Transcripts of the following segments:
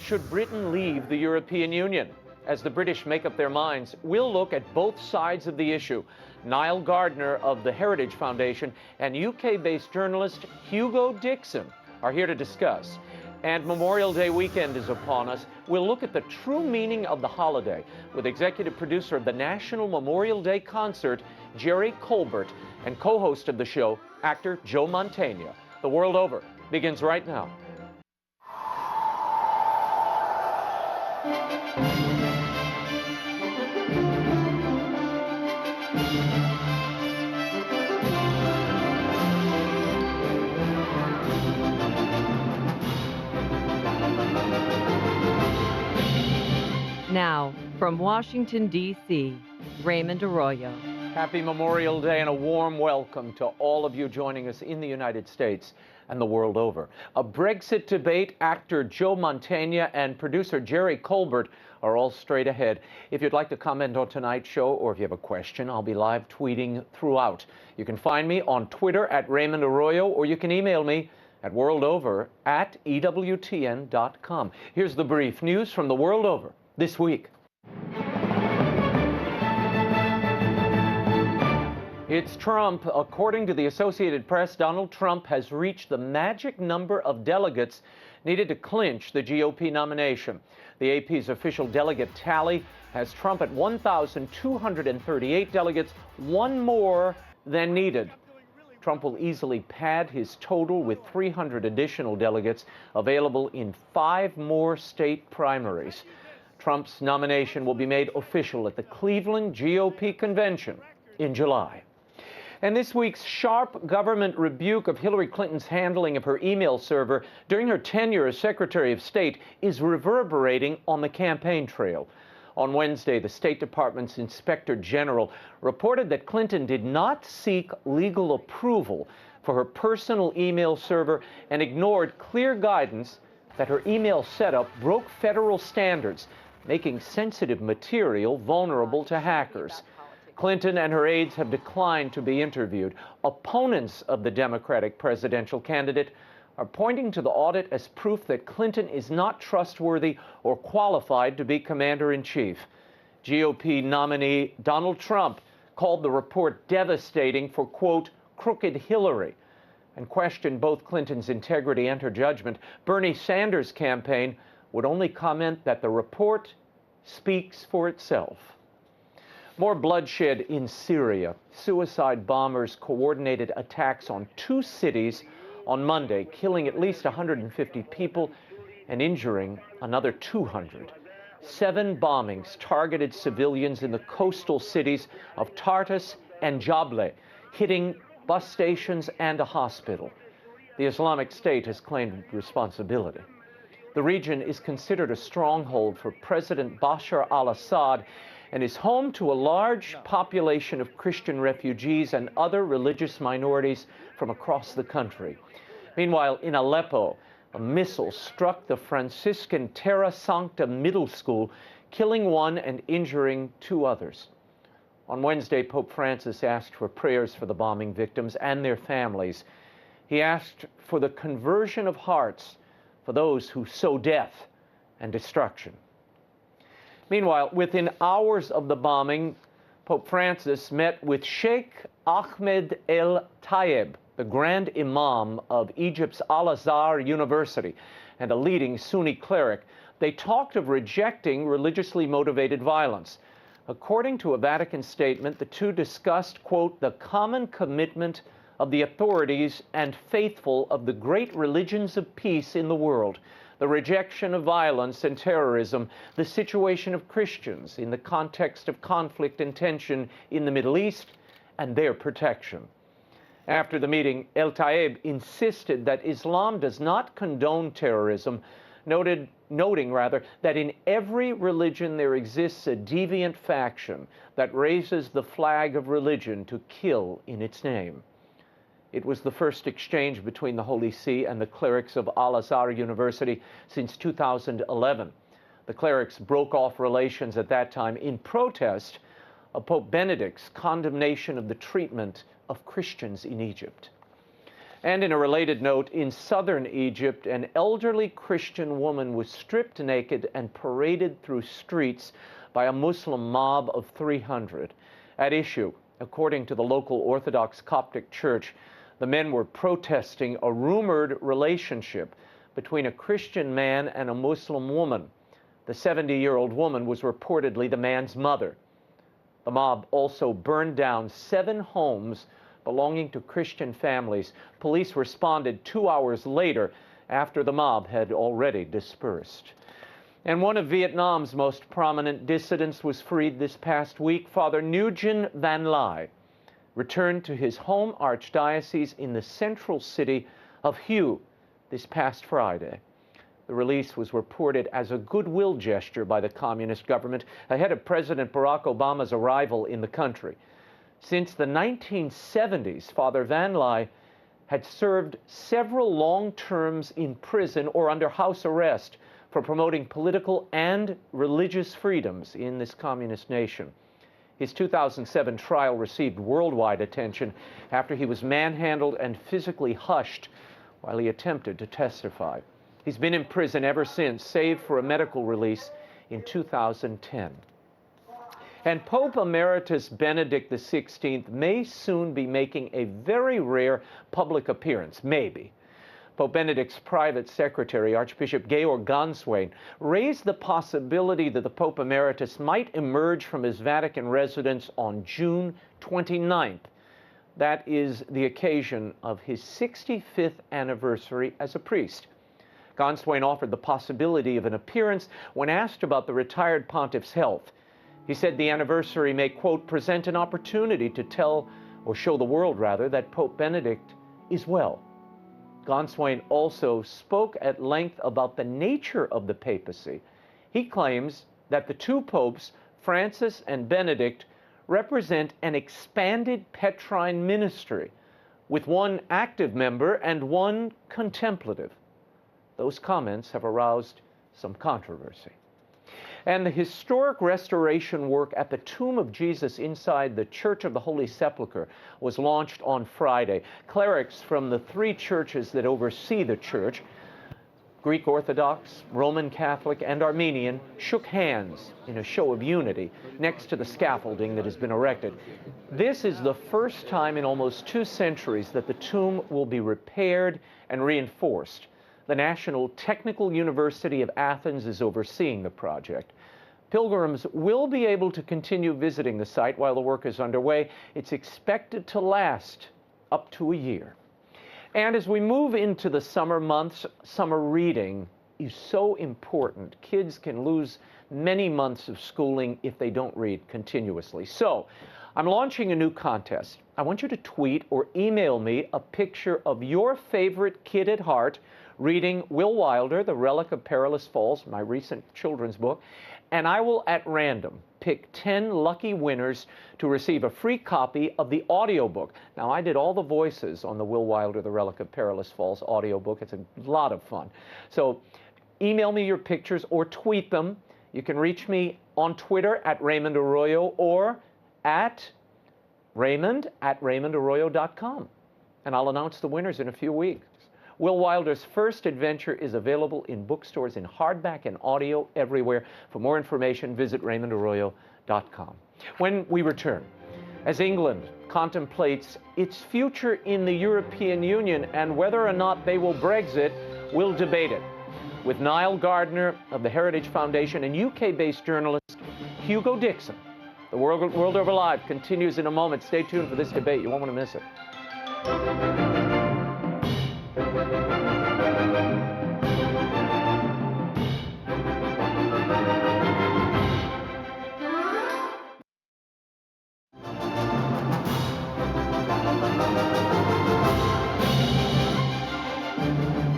Should Britain leave the European Union? As the British make up their minds, we'll look at both sides of the issue. NILE GARDINER of the Heritage Foundation and UK-based journalist HUGO DIXON are here to discuss. And Memorial Day weekend is upon us. We'll look at the true meaning of the holiday with executive producer of the National Memorial Day Concert, Jerry Colbert, and co-host of the show, actor Joe Mantegna. The World Over begins right now. Now, from Washington, D.C., Raymond Arroyo. Happy Memorial Day and a warm welcome to all of you joining us in the United States and the world over. A Brexit debate, actor Joe Mantegna and producer Jerry Colbert are all straight ahead. If you'd like to comment on tonight's show or if you have a question, I'll be live tweeting throughout. You can find me on Twitter at Raymond Arroyo, or you can email me at worldover@ewtn.com. Here's the brief news from the world over this week. It's Trump. According to the Associated Press, Donald Trump has reached the magic number of delegates needed to clinch the GOP nomination. The AP's official delegate tally has Trump at 1,238 delegates, one more than needed. Trump will easily pad his total with 300 additional delegates available in 5 more state primaries. Trump's nomination will be made official at the Cleveland GOP convention in July. And this week's sharp government rebuke of Hillary Clinton's handling of her email server during her tenure as Secretary of State is reverberating on the campaign trail. On Wednesday, the State Department's Inspector General reported that Clinton did not seek legal approval for her personal email server and ignored clear guidance that her email setup broke federal standards, making sensitive material vulnerable to hackers. Clinton and her aides have declined to be interviewed. Opponents of the Democratic presidential candidate are pointing to the audit as proof that Clinton is not trustworthy or qualified to be commander-in-chief. GOP nominee Donald Trump called the report devastating for, quote, crooked Hillary, and questioned both Clinton's integrity and her judgment. Bernie Sanders' campaign would only comment that the report speaks for itself. More bloodshed in Syria. Suicide bombers coordinated attacks on 2 cities on Monday, killing at least 150 people and injuring another 200. 7 bombings targeted civilians in the coastal cities of Tartus and Jable, hitting bus stations and a hospital. The Islamic State has claimed responsibility. The region is considered a stronghold for President Bashar al-Assad and is home to a large population of Christian refugees and other religious minorities from across the country. Meanwhile, in Aleppo, a missile struck the Franciscan Terra Sancta Middle School, killing 1 and injuring 2 others. On Wednesday, Pope Francis asked for prayers for the bombing victims and their families. He asked for the conversion of hearts for those who sow death and destruction. Meanwhile, within hours of the bombing, Pope Francis met with Sheikh Ahmed El Tayeb, the Grand Imam of Egypt's Al-Azhar University and a leading Sunni cleric. They talked of rejecting religiously motivated violence. According to a Vatican statement, the two discussed, quote, the common commitment of the authorities and faithful of the great religions of peace in the world, the rejection of violence and terrorism, the situation of Christians in the context of conflict and tension in the Middle East, and their protection. After the meeting, El Tayeb insisted that Islam does not condone terrorism, noting that in every religion there exists a deviant faction that raises the flag of religion to kill in its name. It was the first exchange between the Holy See and the clerics of Al-Azhar University since 2011. The clerics broke off relations at that time in protest of Pope Benedict's condemnation of the treatment of Christians in Egypt. And in a related note, in southern Egypt, an elderly Christian woman was stripped naked and paraded through streets by a Muslim mob of 300. At issue, according to the local Orthodox Coptic Church, the men were protesting a rumored relationship between a Christian man and a Muslim woman. The 70-year-old woman was reportedly the man's mother. The mob also burned down 7 homes belonging to Christian families. Police responded 2 hours later after the mob had already dispersed. And one of Vietnam's most prominent dissidents was freed this past week. Father Nguyen Van Lai returned to his home archdiocese in the central city of Hue this past Friday. The release was reported as a goodwill gesture by the communist government ahead of President Barack Obama's arrival in the country. Since the 1970s, Father Van Lai had served several long terms in prison or under house arrest for promoting political and religious freedoms in this communist nation. His 2007 trial received worldwide attention after he was manhandled and physically hushed while he attempted to testify. He's been in prison ever since, save for a medical release in 2010. And Pope Emeritus Benedict XVI may soon be making a very rare public appearance, maybe. Pope Benedict's private secretary, Archbishop Georg Ganswein, raised the possibility that the Pope Emeritus might emerge from his Vatican residence on June 29th. That is the occasion of his 65th anniversary as a priest. Ganswein offered the possibility of an appearance when asked about the retired pontiff's health. He said the anniversary may, quote, present an opportunity to tell, or show the world rather, that Pope Benedict is well. Ganswein also spoke at length about the nature of the papacy. He claims that the 2 popes, Francis and Benedict, represent an expanded Petrine ministry, with 1 active member and 1 contemplative. Those comments have aroused some controversy. And the historic restoration work at the tomb of Jesus inside the Church of the Holy Sepulchre was launched on Friday. Clerics from the 3 churches that oversee the church, Greek Orthodox, Roman Catholic, and Armenian, shook hands in a show of unity next to the scaffolding that has been erected. This is the first time in almost 2 centuries that the tomb will be repaired and reinforced. The National Technical University of Athens is overseeing the project. Pilgrims will be able to continue visiting the site while the work is underway. It's expected to last up to a year. And as we move into the summer months, summer reading is so important. Kids can lose many months of schooling if they don't read continuously. So I'm launching a new contest. I want you to tweet or email me a picture of your favorite kid at heart reading Will Wilder, The Relic of Perilous Falls, my recent children's book, and I will at random pick 10 lucky winners to receive a free copy of the audiobook. Now, I did all the voices on the Will Wilder, The Relic of Perilous Falls audiobook. It's a lot of fun. So email me your pictures or tweet them. You can reach me on Twitter at Raymond Arroyo or at Raymond@RaymondArroyo.com. And I'll announce the winners in a few weeks. Will Wilder's first adventure is available in bookstores in hardback and audio everywhere. For more information, visit RaymondArroyo.com. When we return, as England contemplates its future in the European Union and whether or not they will Brexit, we'll debate it with NILE GARDINER of the Heritage Foundation and UK-based journalist HUGO DIXON. The World Over Live continues in a moment. Stay tuned for this debate. You won't want to miss it.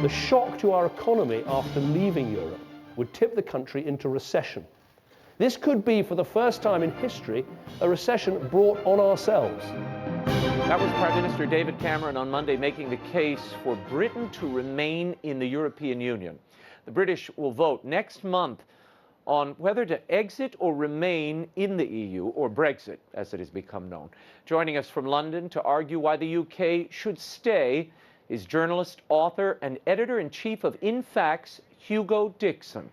The shock to our economy after leaving Europe would tip the country into recession. This could be, for the first time in history, a recession brought on ourselves. That was Prime Minister David Cameron on Monday making the case for Britain to remain in the European Union. The British will vote next month on whether to exit or remain in the EU, or Brexit, as it has become known. Joining us from London to argue why the UK should stay is journalist, author, and editor-in-chief of InFacts, HUGO DIXON.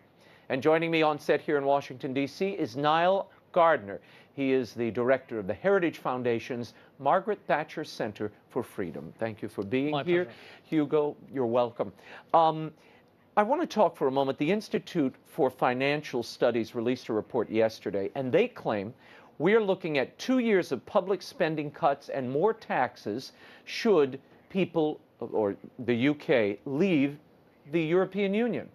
And joining me on set here in Washington, D.C. is NILE GARDINER. He is the director of the Heritage Foundation's Margaret Thatcher Center for Freedom. Thank you for being here. Pleasure. Hugo, you're welcome. I want to talk for a moment. The Institute for Financial Studies released a report yesterday, and they claim we're looking at 2 years of public spending cuts and more taxes should people, or the UK, leave the European Union.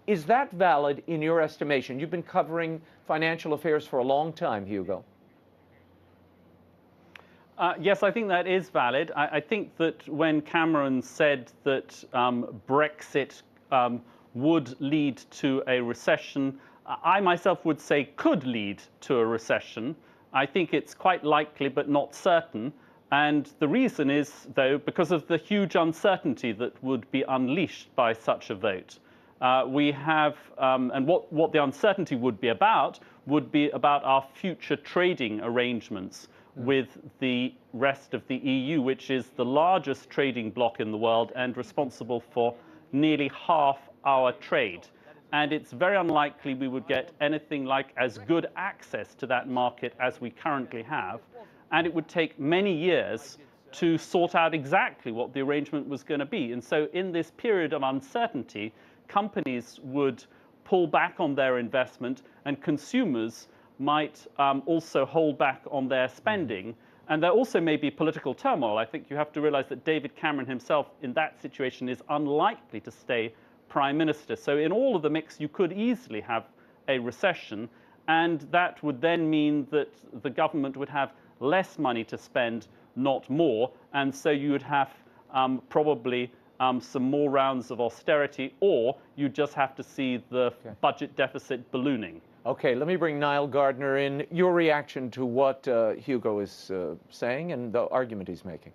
Is that valid in your estimation? You've been covering financial affairs for a long time, Hugo. Yes, I think that is valid. I think that when Cameron said that Brexit would lead to a recession, I myself would say could lead to a recession. I think it's quite likely but not certain. And the reason is, though, because of the huge uncertainty that would be unleashed by such a vote. We have, and what the uncertainty would be about our future trading arrangements with the rest of the EU, which is the largest trading bloc in the world and responsible for nearly half our trade. And it's very unlikely we would get anything like as good access to that market as we currently have. And it would take many years to sort out exactly what the arrangement was going to be. And so in this period of uncertainty, companies would pull back on their investment and consumers might also hold back on their spending. And there also may be political turmoil. I think you have to realize that David Cameron himself in that situation is unlikely to stay prime minister. So in all of the mix, you could easily have a recession. And that would then mean that the government would have less money to spend, not more. And so you would have probably some more rounds of austerity, or you just have to see the budget deficit ballooning. Okay, let me bring NILE GARDINER in. Your reaction to what Hugo is saying and the argument he's making.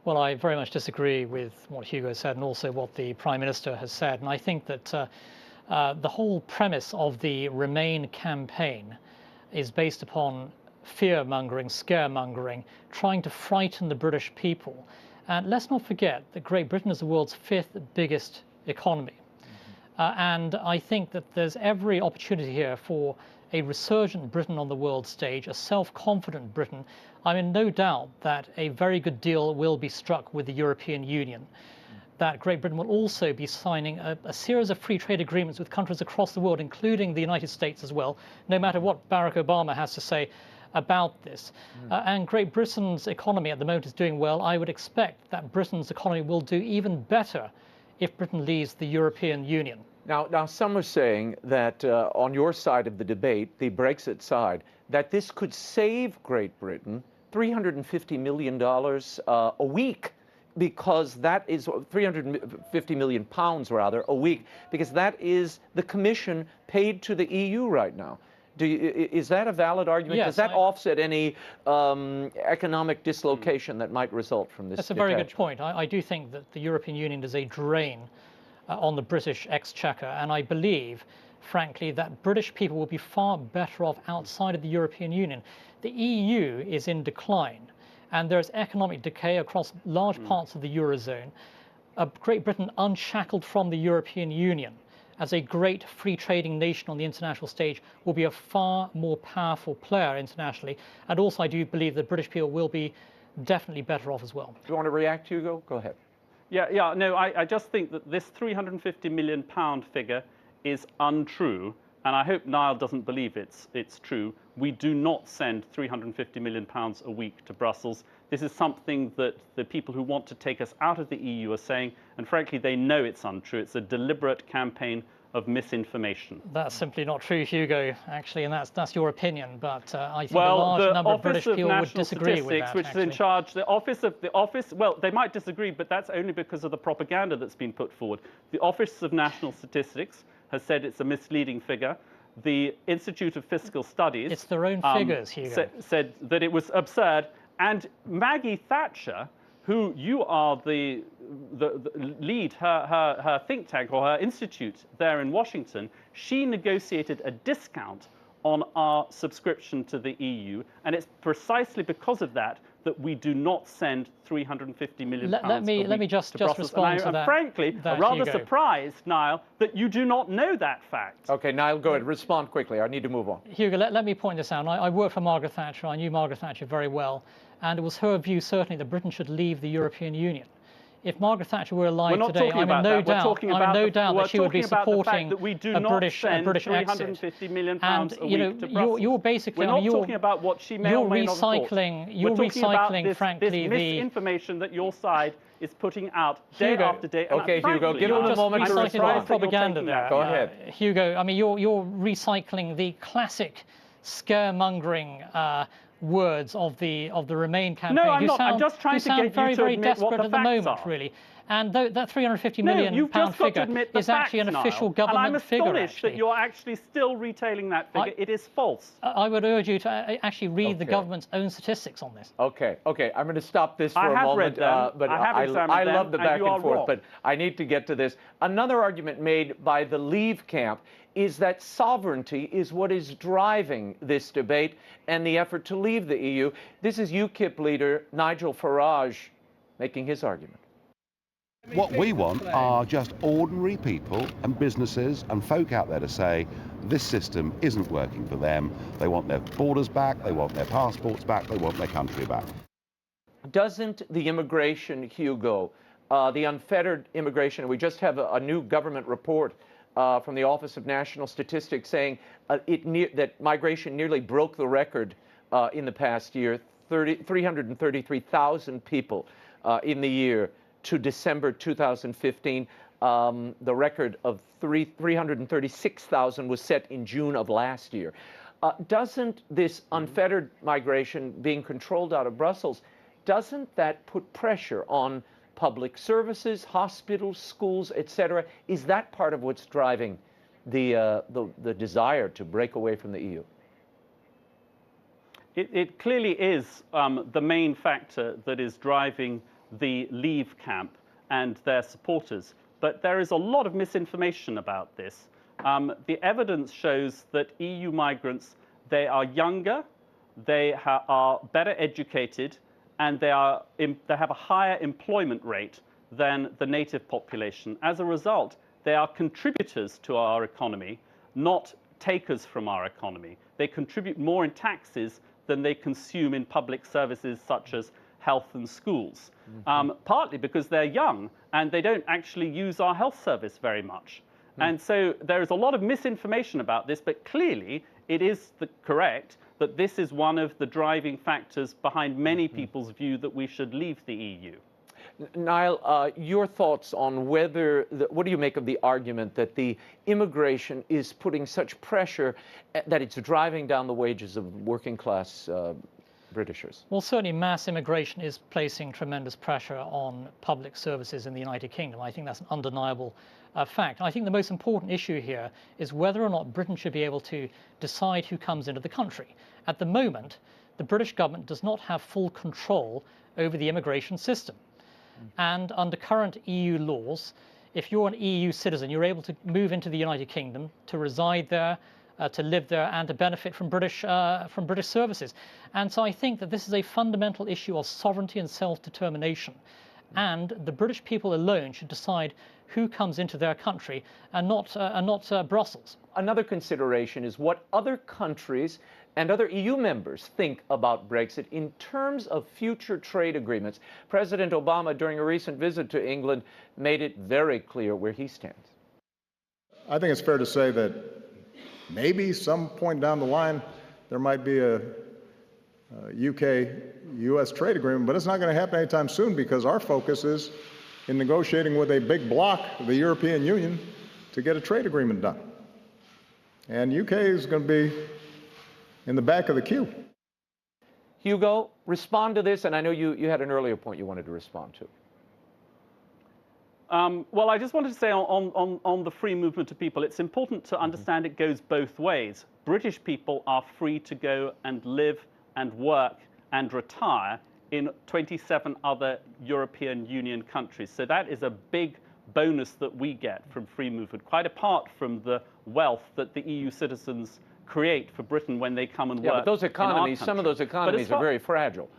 Well, I very much disagree with what Hugo said and also what the Prime Minister has said. And I think that the whole premise of the Remain campaign is based upon fear-mongering, scaremongering, trying to frighten the British people. And let's not forget that Great Britain is the world's 5th biggest economy. And I think that there's every opportunity here for a resurgent Britain on the world stage, a self-confident Britain. I'm in no doubt that a very good deal will be struck with the European Union, that Great Britain will also be signing a series of free trade agreements with countries across the world, including the United States as well, no matter what Barack Obama has to say about this. And Great Britain's economy at the moment is doing well. I would expect that Britain's economy will do even better if Britain leaves the European Union. Now some are saying that on your side of the debate, the Brexit side, that this could save Great Britain $350 million a week, because that is 350 million pounds rather a week, because that is the commission paid to the EU right now. Is that a valid argument? Yes, Does that offset any economic dislocation that might result from this? That's a very good point. I do think that the European Union is a drain on the British exchequer, and I believe, frankly, that British people will be far better off outside of the European Union. The EU is in decline, and there's economic decay across large parts of the Eurozone. Great Britain unshackled from the European Union as a great free trading nation on the international stage will be a far more powerful player internationally. And also I do believe that British people will be definitely better off as well. Do you want to react, Hugo? Go ahead. Yeah, no, I just think that this £350 million figure is untrue, and I hope Niall doesn't believe it's true. We do not send £350 million a week to Brussels. This is something that the people who want to take us out of the EU are saying, and frankly, they know it's untrue. It's a deliberate campaign of misinformation. That's simply not true, Hugo, actually, and that's your opinion. But I think a large number of British people would disagree with that. Which is in charge, the office, well, they might disagree, but that's only because of the propaganda that's been put forward. The Office of National Statistics has said it's a misleading figure. The Institute of Fiscal Studies, it's their own figures, Hugo, said that it was absurd. And Maggie Thatcher, who you are the lead, her think tank or her institute there in Washington, she negotiated a discount on our subscription to the EU. And it's precisely because of that that we do not send 350 million pounds Let me just respond to that. And frankly, I'm rather surprised, Niall, that you do not know that fact. Okay, Niall, go ahead. Respond quickly. I need to move on. Hugo, let me point this out. I worked for Margaret Thatcher. I knew Margaret Thatcher very well. And it was her view, certainly, that Britain should leave the European Union. If Margaret Thatcher were alive today, I'm in no doubt that she would be supporting a British exit. And you're basically, we're not talking about what she may or may not have thought. You're recycling, frankly, this misinformation that your side is putting out day after day. Okay, Hugo, give him a moment to respond. Propaganda there. Go ahead, Hugo. I mean, you're recycling the classic scaremongering words of the Remain campaign. No, I'm not. I'm just trying to get you to admit what the facts are. Really. And that 350 million pound figure is actually an official government figure. And I'm astonished that you're actually still retailing that figure. It is false. I would urge you to actually read the government's own statistics on this. Okay. I'm going to stop this for a moment. Read them. But I love the back and forth, wrong. but I need to get to this. Another argument made by the Leave camp is that sovereignty is what is driving this debate and the effort to leave the EU. This is UKIP leader Nigel Farage making his argument. What we want are just ordinary people and businesses and folk out there to say this system isn't working for them. They want their borders back, they want their passports back, they want their country back. Doesn't the immigration, Hugo, the unfettered immigration, we just have a new government report from the Office of National Statistics saying that migration nearly broke the record in the past year, 333,000 people in the year to December 2015. The record of 336,000 was set in June of last year. Doesn't this unfettered migration being controlled out of Brussels, doesn't that put pressure on public services, hospitals, schools, etc.? Is that part of what's driving the desire to break away from the EU? It clearly is the main factor that is driving the Leave camp and their supporters. But there is a lot of misinformation about this. The evidence shows that EU migrants, they are younger, they are better educated, and they have a higher employment rate than the native population. As a result, they are contributors to our economy, not takers from our economy. They contribute more in taxes than they consume in public services such as health and schools, partly because they're young and they don't actually use our health service very much. And so there is a lot of misinformation about this, but clearly it is correct that this is one of the driving factors behind many people's view that we should leave the EU. Niall, your thoughts on what do you make of the argument that the immigration is putting such pressure that it's driving down the wages of working class Britishers? Well, certainly mass immigration is placing tremendous pressure on public services in the United Kingdom. I think that's an undeniable fact. I think the most important issue here is whether or not Britain should be able to decide who comes into the country. At the moment, the British government does not have full control over the immigration system. And under current EU laws, if you're an EU citizen, you're able to move into the United Kingdom, to reside there, to live there, and to benefit from British services. And so I think that this is a fundamental issue of sovereignty and self-determination. And the British people alone should decide who comes into their country, and not Brussels. Another consideration is what other countries and other EU members think about Brexit in terms of future trade agreements. President Obama, during a recent visit to England, made it very clear where he stands. I think it's fair to say that maybe some point down the line there might be a UK-US trade agreement, but it's not going to happen anytime soon because our focus is in negotiating with a big bloc, the European Union, to get a trade agreement done. And UK is going to be in the back of the queue. Hugo, respond to this, and I know you had an earlier point you wanted to respond to. Well, I just wanted to say on the free movement of people, it's important to understand it goes both ways. British people are free to go and live and work and retire in 27 other European Union countries. So that is a big bonus that we get from free movement, quite apart from the wealth that the EU citizens create for Britain when they come and work. Yeah, but those economies, some of those economies are very fragile.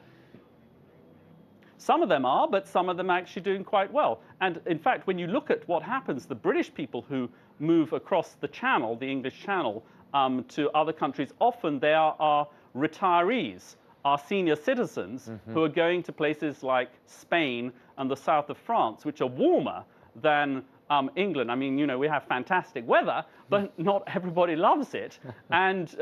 Some of them are, but some of them are actually doing quite well. And in fact, when you look at what happens, the British people who move across the Channel, the English Channel, to other countries, often they are retirees, are senior citizens who are going to places like Spain and the south of France, which are warmer than England. I mean, you know, we have fantastic weather, but not everybody loves it. And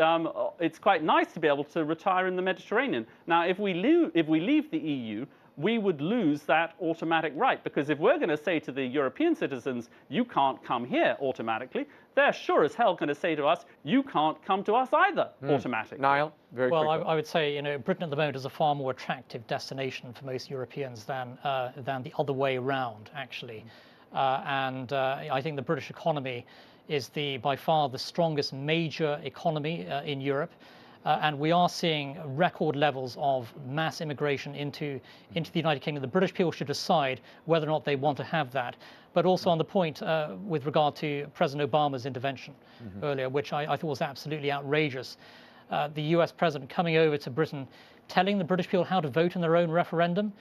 it's quite nice to be able to retire in the Mediterranean. Now, if we leave the EU, we would lose that automatic right, because if we're going to say to the European citizens, you can't come here automatically, they're sure as hell going to say to us, you can't come to us either automatically. Niall, very quickly. Well, I would say, you know, Britain at the moment is a far more attractive destination for most Europeans than the other way around, actually. I think the British economy is by far the strongest major economy in Europe. And we are seeing record levels of mass immigration into the United Kingdom. The British people should decide whether or not they want to have that. But also on the point with regard to President Obama's intervention earlier, which I thought was absolutely outrageous. The US president coming over to Britain, telling the British people how to vote in their own referendum,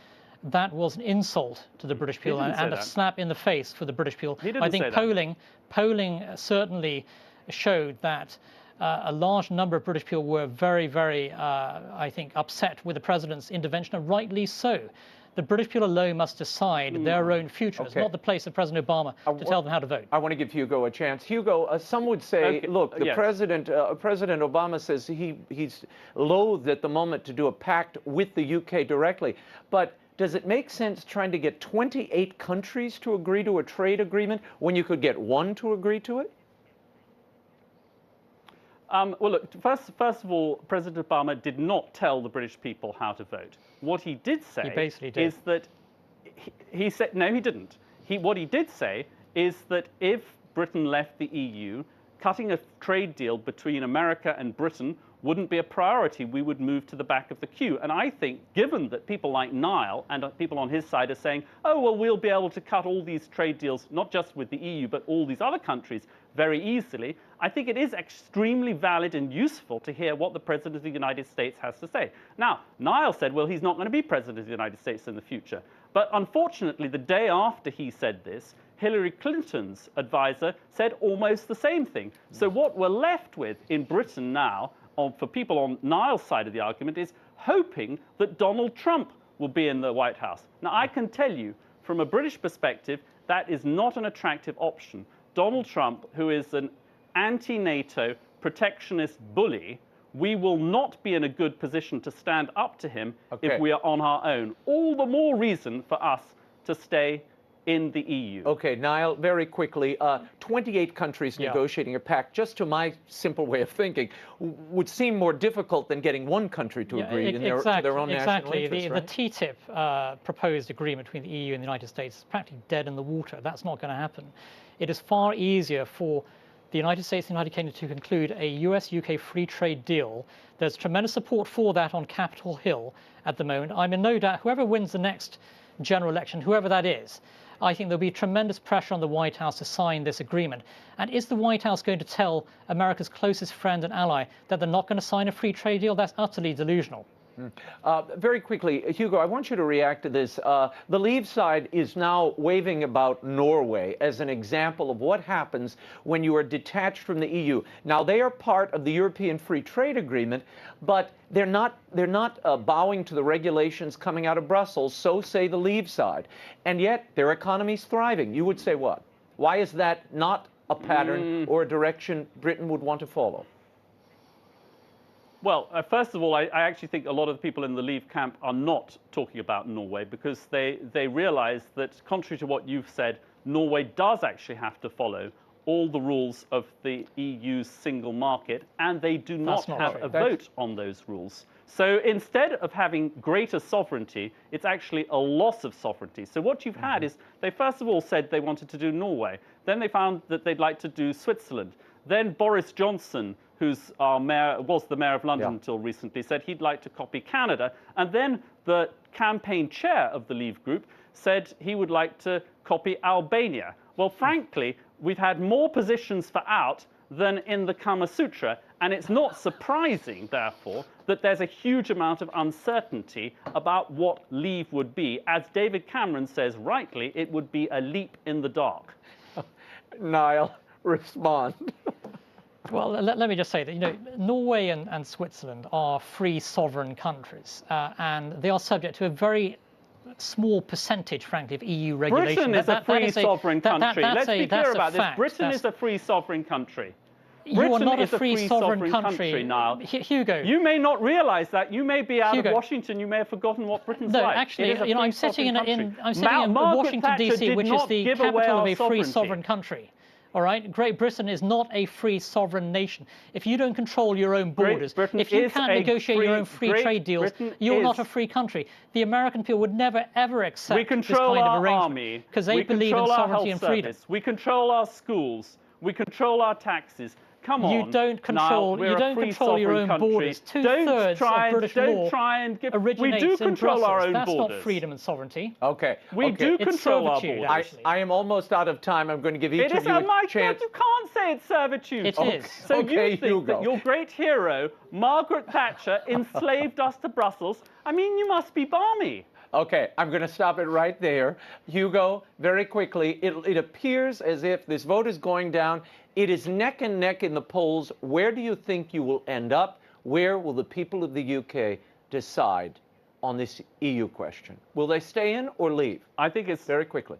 that was an insult to the British people and a slap in the face for the British people. I think polling certainly showed that a large number of British people were very, very, I think, upset with the president's intervention, and rightly so. The British people alone must decide their own future. It's not the place of President Obama to tell them how to vote. I want to give Hugo a chance. Hugo, some would say, look, the President Obama says he's loath at the moment to do a pact with the UK directly. But does it make sense trying to get 28 countries to agree to a trade agreement when you could get one to agree to it? Well, look, first of all, President Obama did not tell the British people how to vote. What he did say is that he said, no, he didn't. What he did say is that if Britain left the EU, cutting a trade deal between America and Britain wouldn't be a priority. We would move to the back of the queue. And I think, given that people like Niall and people on his side are saying, oh, well, we'll be able to cut all these trade deals, not just with the EU, but all these other countries very easily, I think it is extremely valid and useful to hear what the President of the United States has to say. Now, Niall said, well, he's not going to be President of the United States in the future. But unfortunately, the day after he said this, Hillary Clinton's advisor said almost the same thing. So what we're left with in Britain now, for people on Niall's side of the argument, is hoping that Donald Trump will be in the White House. Now, I can tell you, from a British perspective, that is not an attractive option. Donald Trump, who is an anti-NATO protectionist bully, we will not be in a good position to stand up to him if we are on our own. All the more reason for us to stay in the EU. Okay, Niall, very quickly, 28 countries negotiating a pact, just to my simple way of thinking, would seem more difficult than getting one country to agree to their own national interest, right? The TTIP proposed agreement between the EU and the United States is practically dead in the water. That's not going to happen. It is far easier for the United States and the United Kingdom to conclude a US-UK free trade deal. There's tremendous support for that on Capitol Hill at the moment. I'm in no doubt whoever wins the next general election, whoever that is, I think there'll be tremendous pressure on the White House to sign this agreement. And is the White House going to tell America's closest friend and ally that they're not going to sign a free trade deal? That's utterly delusional. Very quickly, Hugo, I want you to react to this. The Leave side is now waving about Norway as an example of what happens when you are detached from the EU. Now, they are part of the European Free Trade Agreement, but they're not bowing to the regulations coming out of Brussels, so say the Leave side. And yet, their economy's thriving. You would say what? Why is that not a pattern or a direction Britain would want to follow? Well, first of all, I actually think a lot of the people in the Leave camp are not talking about Norway because they realize that, contrary to what you've said, Norway does actually have to follow all the rules of the EU's single market, and they do not have a vote on those rules. So instead of having greater sovereignty, it's actually a loss of sovereignty. So what you've had is they first of all said they wanted to do Norway. Then they found that they'd like to do Switzerland. Then Boris Johnson, who's our mayor, was the mayor of London until recently, said he'd like to copy Canada. And then the campaign chair of the Leave group said he would like to copy Albania. Well, frankly, we've had more positions for out than in the Kama Sutra. And it's not surprising, therefore, that there's a huge amount of uncertainty about what leave would be. As David Cameron says rightly, it would be a leap in the dark. Niall, respond. Well, let me just say that, you know, Norway and Switzerland are free sovereign countries, and they are subject to a very small percentage, frankly, of EU regulation. Britain is a free sovereign country. Let's be clear about this. Britain is a free sovereign country. You are not a free sovereign country, Niall. Hugo. You may not realise that. You may be out of Washington. You may have forgotten what Britain's like. No, actually, you know, I'm sitting in Margaret Washington, Thatcher D.C., which is the capital of a free sovereign country. All right, Great Britain is not a free sovereign nation. If you don't control your own borders, if you can't negotiate your own free trade deals, you're not a free country. The American people would never ever accept this kind of arrangement because they believe in sovereignty and freedom. We control our schools. We control our taxes. Come on. You don't control. You don't control your own borders. Two-thirds of British law originates we do control our own That's borders. not freedom and sovereignty. Okay. We do control our borders. I am almost out of time. I'm going to give each of you a chance. You can't say it's servitude. It is. So you think that your great hero, Margaret Thatcher, enslaved us to Brussels? I mean, you must be balmy. Okay, I'm going to stop it right there. Hugo, very quickly, it appears as if this vote is going down. It is neck and neck in the polls. Where do you think you will end up? Where will the people of the UK decide on this EU question? Will they stay in or leave? I think it's very quickly.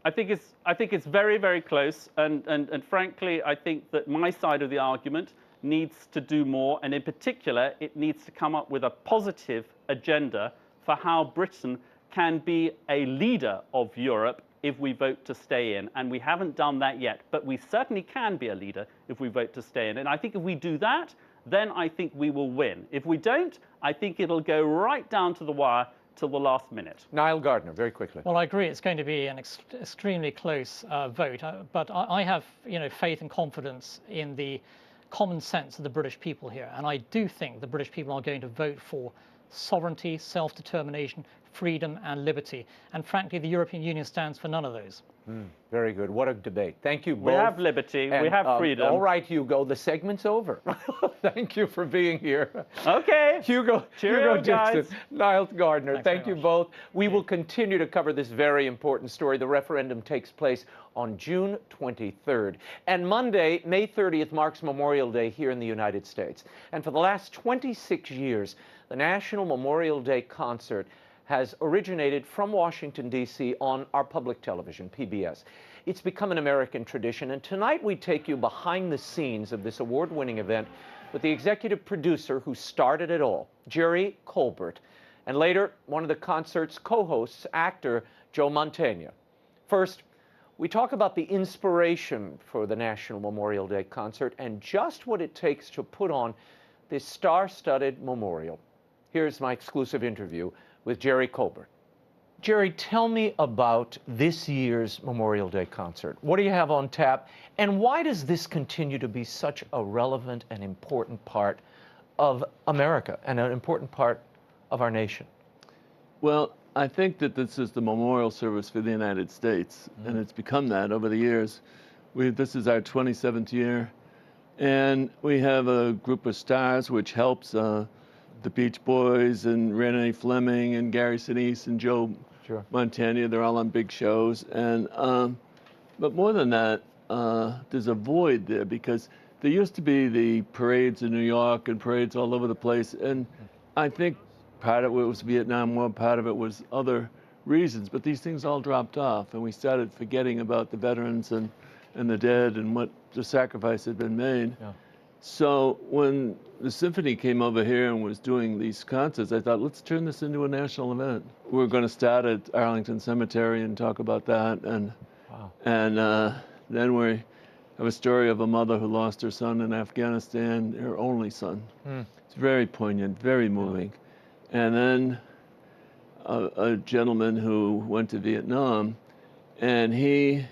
I think it's very, very close, and frankly, I think that my side of the argument needs to do more, and in particular, it needs to come up with a positive agenda for how Britain can be a leader of Europe if we vote to stay in. And we haven't done that yet, but we certainly can be a leader if we vote to stay in. And I think if we do that, then I think we will win. If we don't, I think it'll go right down to the wire till the last minute. Niall Gardiner, very quickly. Well, I agree. It's going to be an extremely close vote, but I have, you know, faith and confidence in the common sense of the British people here. And I do think the British people are going to vote for sovereignty, self-determination, freedom and liberty. And frankly, the European Union stands for none of those. Very good. What a debate. Thank you both. We have liberty. We have freedom. All right, Hugo, the segment's over. Thank you for being here. Okay. Hugo Dixon, Niall Gardiner, thank you both. We will continue to cover this very important story. The referendum takes place on June 23rd. And Monday, May 30th, marks Memorial Day here in the United States. And for the last 26 years, the National Memorial Day Concert has originated from Washington, D.C. on our public television, PBS. It's become an American tradition, and tonight we take you behind the scenes of this award-winning event with the executive producer who started it all, Jerry Colbert, and later one of the concert's co-hosts, actor Joe Mantegna. First, we talk about the inspiration for the National Memorial Day Concert and just what it takes to put on this star-studded memorial. Here's my exclusive interview with Jerry Colbert. Jerry, tell me about this year's Memorial Day concert. What do you have on tap? And why does this continue to be such a relevant and important part of America and an important part of our nation? Well, I think that this is the memorial service for the United States, and it's become that over the years. This is our 27th year, and we have a group of stars which helps the Beach Boys and Renee Fleming and Gary Sinise and Joe Mantegna. They're all on big shows. And but more than that, there's a void there because there used to be the parades in New York and parades all over the place. And I think part of it was Vietnam War, part of it was other reasons. But these things all dropped off, and we started forgetting about the veterans and the dead and what the sacrifice had been made. Yeah. So when the symphony came over here and was doing these concerts, I thought, let's turn this into a national event. We're going to start at Arlington Cemetery and talk about that. And, then we have a story of a mother who lost her son in Afghanistan, her only son. It's very poignant, very moving. And then a gentleman who went to Vietnam, and he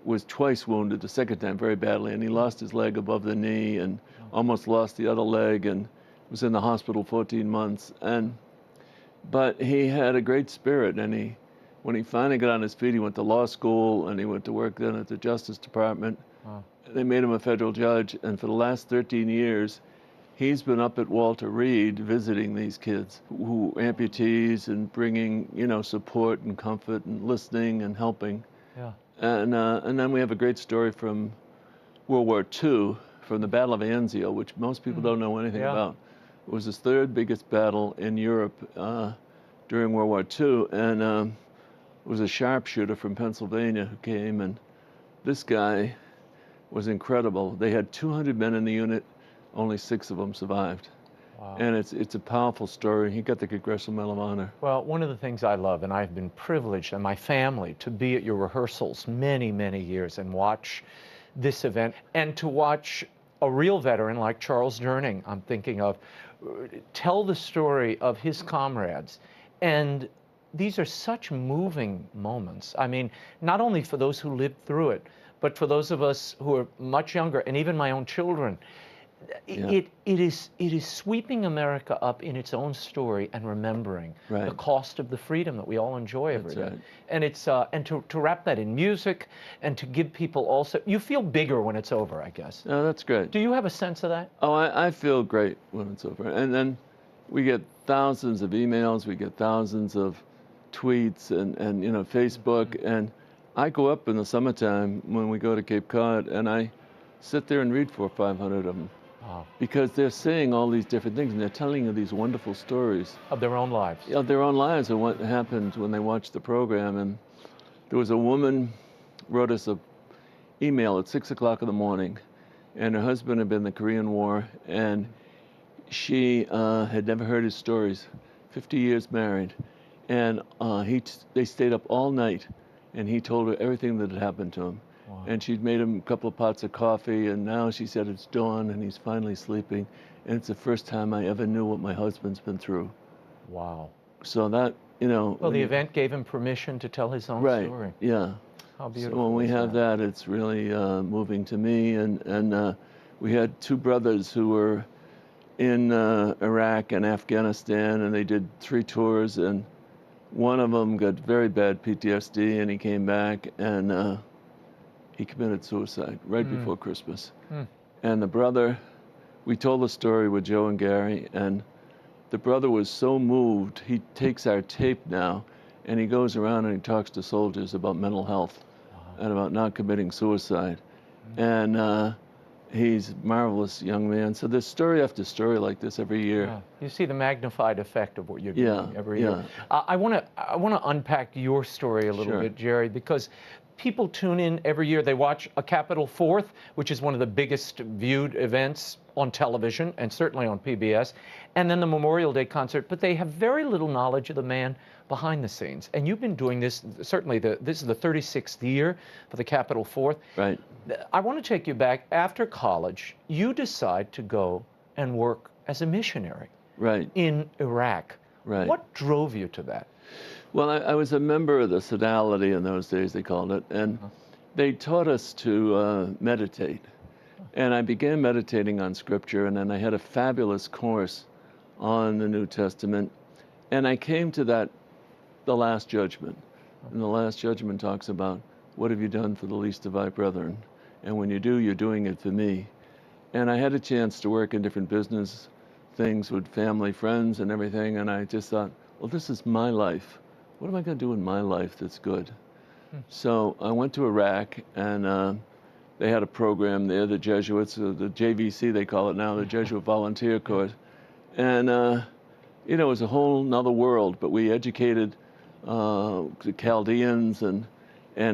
was twice wounded, the second time very badly, and he lost his leg above the knee and almost lost the other leg and was in the hospital 14 months. But he had a great spirit, and when he finally got on his feet, he went to law school and he went to work then at the Justice Department. They made him a federal judge, and for the last 13 years, he's been up at Walter Reed visiting these kids who amputees and bringing, you know, support and comfort and listening and helping. Yeah. And then we have a great story from World War II, from the Battle of Anzio, which most people don't know anything about. It was the third biggest battle in Europe during World War II, and it was a sharpshooter from Pennsylvania who came, and this guy was incredible. They had 200 men in the unit, only 6 of them survived. Wow. And it's a powerful story. He got the Congressional Medal of Honor. Well, one of the things I love, and I've been privileged, and my family, to be at your rehearsals many, many years and watch this event, and to watch a real veteran like Charles Durning, I'm thinking of, tell the story of his comrades. And these are such moving moments. I mean, not only for those who lived through it, but for those of us who are much younger, and even my own children. It is sweeping America up in its own story and remembering the cost of the freedom that we all enjoy every day. Right. And it's and to wrap that in music and to give people also, you feel bigger when it's over, I guess. Oh, that's great. Do you have a sense of that? Oh, I feel great when it's over. And then we get thousands of emails, we get thousands of tweets and you know, Facebook. And I go up in the summertime when we go to Cape Cod, and I sit there and read 400 or 500 of them. Wow. Because they're saying all these different things, and they're telling you these wonderful stories. Of their own lives. Of their own lives and what happened when they watched the program. And there was a woman wrote us an email at 6 o'clock in the morning, and her husband had been in the Korean War, and she had never heard his stories, 50 years married. And they stayed up all night, and he told her everything that had happened to him. Wow. And she'd made him a couple of pots of coffee, and now she said it's dawn and he's finally sleeping. And it's the first time I ever knew what my husband's been through. Wow. So that, you know. Well, the event gave him permission to tell his own story. Yeah. How beautiful. So when we have that, it's really moving to me. And we had 2 brothers who were in Iraq and Afghanistan, and they did 3 tours, and one of them got very bad PTSD, and he came back, and he committed suicide right before Christmas. And the brother, we told the story with Joe and Gary, and the brother was so moved, he takes our tape now, and he goes around and he talks to soldiers about mental health and about not committing suicide. And he's a marvelous young man. So there's story after story like this every year. Yeah. You see the magnified effect of what you're doing every year. I want to unpack your story a little bit, Jerry, because people tune in every year. They watch a Capitol 4th, which is one of the biggest viewed events on television and certainly on PBS, and then the Memorial Day concert, but they have very little knowledge of the man behind the scenes. And you've been doing this, certainly this is the 36th year for the Capitol 4th. Right. I want to take you back. After college, you decide to go and work as a missionary in Iraq. Right. What drove you to that? Well, I was a member of the Sodality in those days, they called it, and they taught us to meditate. And I began meditating on Scripture, and then I had a fabulous course on the New Testament. And I came to the Last Judgment. And the Last Judgment talks about, what have you done for the least of thy brethren? And when you do, you're doing it for me. And I had a chance to work in different business things with family, friends, and everything, and I just thought, well, this is my life. What am I going to do in my life that's good? So I went to Iraq, and they had a program there, the Jesuits, the JVC they call it now, the Jesuit Volunteer Corps. And, you know, it was a whole nother world, but we educated the Chaldeans, and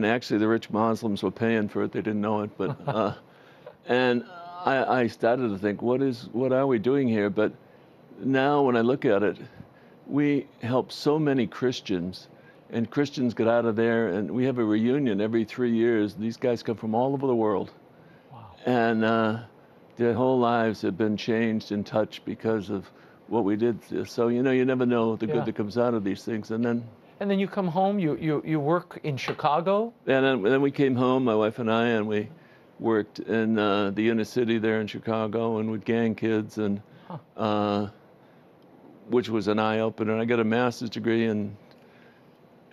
actually the rich Muslims were paying for it, they didn't know it. But and I started to think, what are we doing here? But now when I look at it, we help so many Christians, and Christians get out of there, and we have a reunion every 3 years. These guys come from all over the world. Wow. And their whole lives have been changed and touched because of what we did. So, you know, you never know the good that comes out of these things. And then you come home, you work in Chicago? And then we came home, my wife and I, and we worked in the inner city there in Chicago, and with gang kids, and which was an eye-opener. I got a master's degree in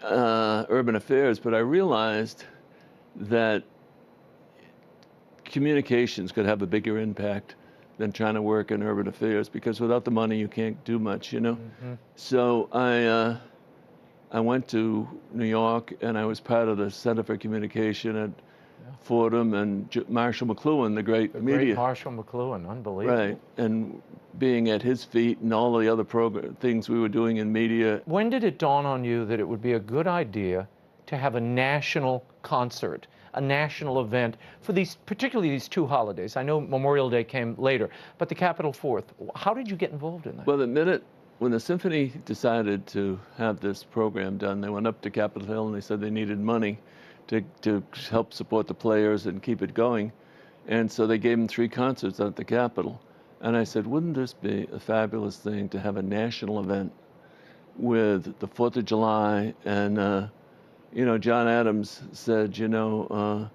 urban affairs, but I realized that communications could have a bigger impact than trying to work in urban affairs, because without the money you can't do much, you know. So I went to New York, and I was part of the Center for Communication at Fordham, and Marshall McLuhan, the great media. Great Marshall McLuhan, unbelievable. Right, and being at his feet and all the other things we were doing in media. When did it dawn on you that it would be a good idea to have a national concert, a national event for these, particularly these two holidays? I know Memorial Day came later, but the Capitol 4th. How did you get involved in that? Well, the minute when the symphony decided to have this program done, they went up to Capitol Hill and they said they needed money to help support the players and keep it going. And so they gave them 3 concerts at the Capitol. And I said, wouldn't this be a fabulous thing to have a national event with the 4th of July? And, you know, John Adams said, you know,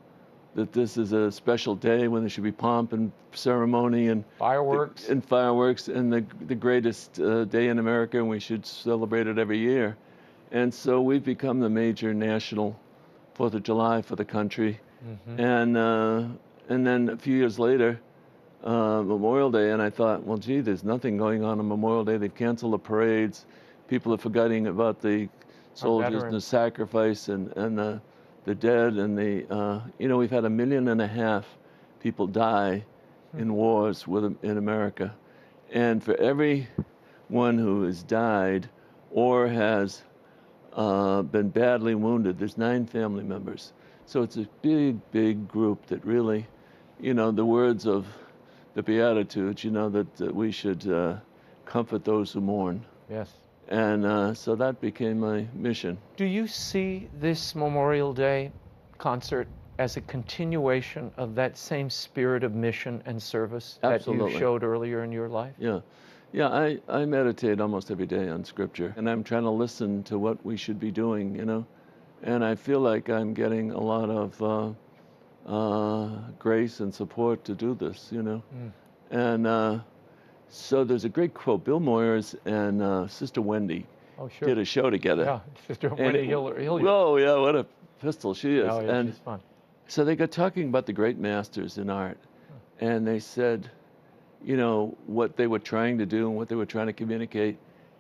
that this is a special day when there should be pomp and ceremony and fireworks. And the greatest day in America, and we should celebrate it every year. And so we've become the major national 4th of July for the country. And then a few years later, Memorial Day, and I thought, well, gee, there's nothing going on Memorial Day. They've canceled the parades. People are forgetting about the soldiers and the sacrifice and the dead and the, you know, we've had 1.5 million people die in wars in America. And for everyone who has died or has been badly wounded, there's 9 family members. So it's a big, big group that really, you know, the words of the Beatitudes, you know, that we should comfort those who mourn. Yes. And so that became my mission. Do you see this Memorial Day concert as a continuation of that same spirit of mission and service that you showed earlier in your life? Yeah. Yeah, I meditate almost every day on Scripture, and I'm trying to listen to what we should be doing, you know. And I feel like I'm getting a lot of grace and support to do this, you know. And so there's a great quote. Bill Moyers and Sister Wendy did a show together. Yeah, Sister Wendy Hilliard. Oh, yeah, what a pistol she is. Oh, yeah, and she's fun. So they got talking about the great masters in art, and they said, you know, what they were trying to do and what they were trying to communicate.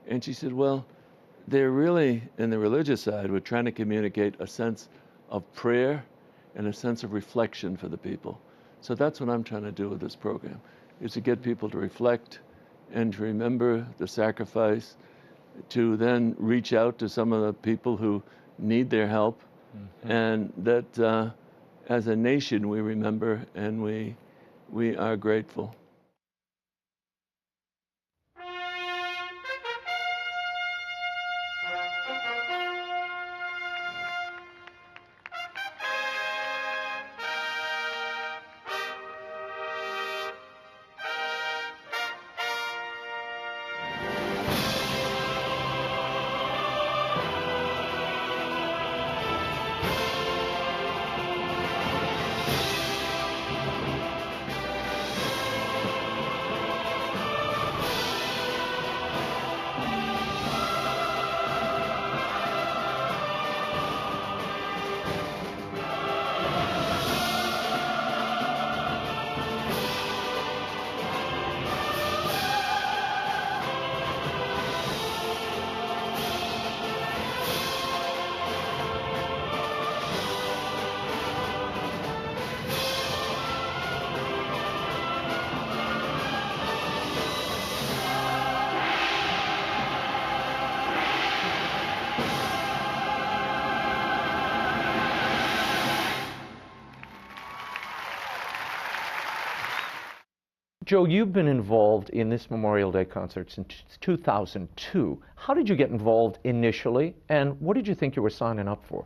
And she said, well, they're really, in the religious side, we're trying to communicate a sense of prayer and a sense of reflection for the people. So that's what I'm trying to do with this program, is to get people to reflect and to remember the sacrifice, to then reach out to some of the people who need their help, and that as a nation we remember and we are grateful. Joe, you've been involved in this Memorial Day concert since 2002. How did you get involved initially, and what did you think you were signing up for?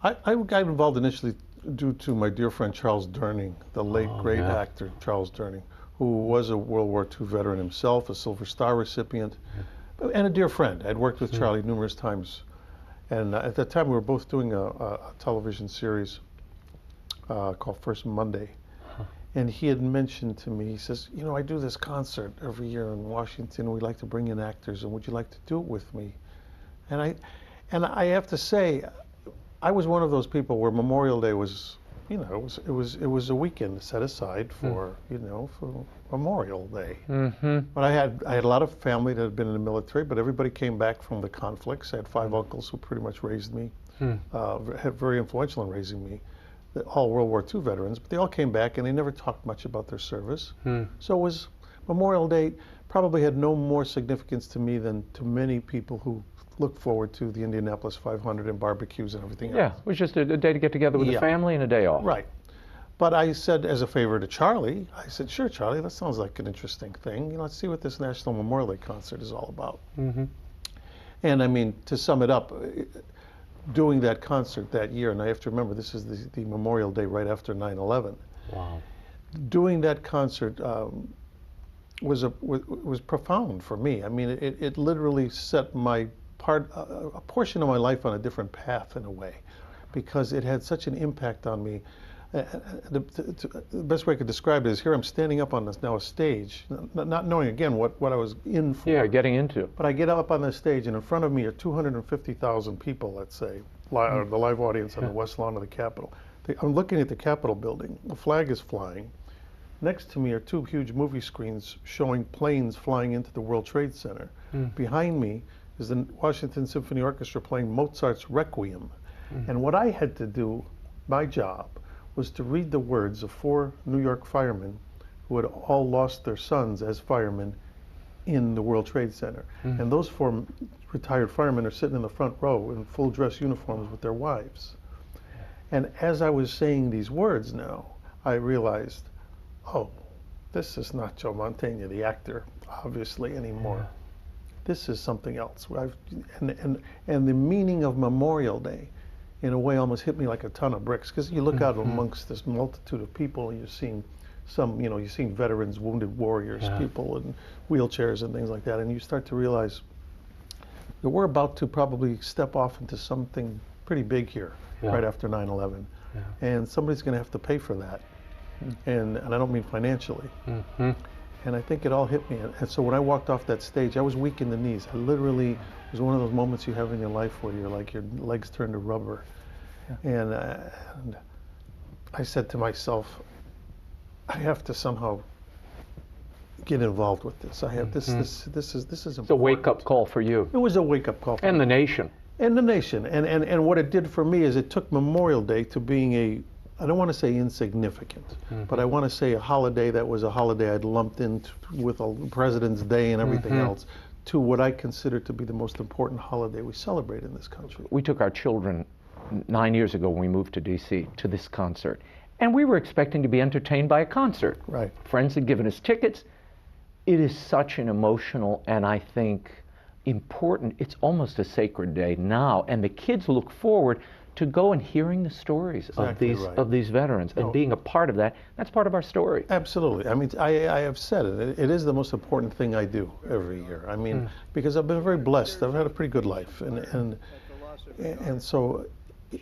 I got involved initially due to my dear friend Charles Durning, the late great actor Charles Durning, who was a World War II veteran himself, a Silver Star recipient, and a dear friend. I'd worked with Charlie numerous times. And at that time we were both doing a television series called First Monday. And he had mentioned to me, he says, you know, I do this concert every year in Washington. We'd like to bring in actors, and would you like to do it with me? And I have to say, I was one of those people where Memorial Day was you know, it was a weekend set aside for, you know, for Memorial Day. But I had a lot of family that had been in the military, but everybody came back from the conflicts. I had 5 uncles who pretty much raised me, very influential in raising me. All World War II veterans, but they all came back and they never talked much about their service. So it was Memorial Day probably had no more significance to me than to many people who look forward to the Indianapolis 500 and barbecues and everything else. Yeah, it was just a day to get together with the family and a day off. Right. But I said, as a favor to Charlie, I said, sure, Charlie, that sounds like an interesting thing. You know, let's see what this National Memorial Day concert is all about. And I mean, to sum it up, doing that concert that year, and I have to remember, this is the Memorial Day right after 9/11. Wow. Doing that concert was profound for me. I mean, it literally set a portion of my life on a different path in a way, because it had such an impact on me. The best way I could describe it is, here I'm standing up on this now a stage, not knowing again what I was in for. Yeah, getting into. But I get up on this stage, and in front of me are 250,000 people, let's say, the live audience on the west lawn of the Capitol. I'm looking at the Capitol building. The flag is flying. Next to me are 2 huge movie screens showing planes flying into the World Trade Center. Behind me is the Washington Symphony Orchestra playing Mozart's Requiem. And what I had to do, my job, was to read the words of 4 New York firemen who had all lost their sons as firemen in the World Trade Center. And those 4 retired firemen are sitting in the front row in full dress uniforms with their wives. And as I was saying these words now, I realized, oh, this is not Joe Mantegna, the actor, obviously, anymore. This is something else. And the meaning of Memorial Day, in a way, almost hit me like a ton of bricks, because you look out amongst this multitude of people, and you're seeing some, you know, you're seeing veterans, wounded warriors, people in wheelchairs and things like that, and you start to realize that we're about to probably step off into something pretty big here, right after 9/11. And somebody's going to have to pay for that. And I don't mean financially. And I think it all hit me. And so when I walked off that stage, I was weak in the knees. I literally, it was one of those moments you have in your life where you're like, your legs turn to rubber. And I said to myself, I have to somehow get involved with this. I have this is important. It's a wake-up call for you. It was a wake-up call for me. And the nation. And the nation. And what it did for me is it took Memorial Day to being I don't want to say insignificant, but I want to say a holiday that was a holiday I'd lumped in with a President's Day and everything else, to what I consider to be the most important holiday we celebrate in this country. We took our children 9 years ago when we moved to D.C. to this concert, and we were expecting to be entertained by a concert. Right. Friends had given us tickets. It is such an emotional and, I think, important, it's almost a sacred day now, and the kids look forward to go and hearing the stories of these veterans and being a part of that. That's part of our story. Absolutely. I mean, I have said it. It is the most important thing I do every year. I mean, because I've been very blessed. I've had a pretty good life, and so,